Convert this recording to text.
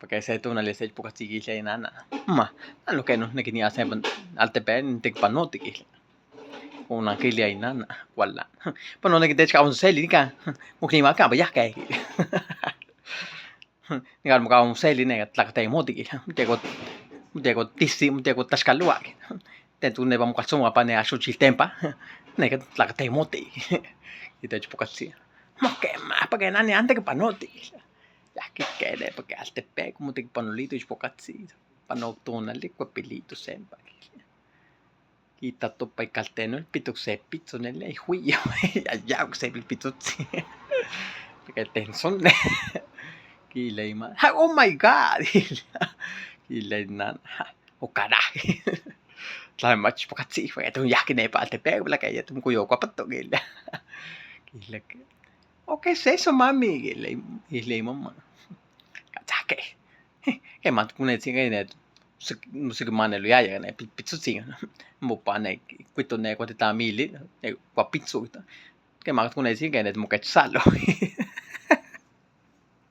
Porque se tunneli se pukat sikisei nana. Lo que no nekini asepan altepen tekpanotiki. Una kilia nana wala. Pano nekitech kaun seli ka. Muklima ka ba yakai. Nikan muka un seli ne tlakatei motiki. Muteko tissi muteko tashkaluaki. Te tunne pa muka suma pa ne ashuchiltempa. Ne tlakatei moti. Itech pukatsi. Mokema pa que nani ante que panoti. Ya que quede porque altepe como te panolito y pocatsi. Panautunali cuepilito sempa. Kita topa calteno el pito se pizzo nelle huio. Ya se el pituzzi. Porque tenson. Kileima. Oh my god. Kileinan. O caray. Tla mach pocatsi fue tu ya que ne pa altepe la que ya tu cuyo cuapato gila. Kilek. ¿O qué es eso, mami? Y le mamá. Kachake. Que mat kune singa ne musik manelo ya ne pitsu singa. Mo pa ne kwito ne kwata mili. Ne kwa pitsu. Que mat kune singa ne mo kachalo.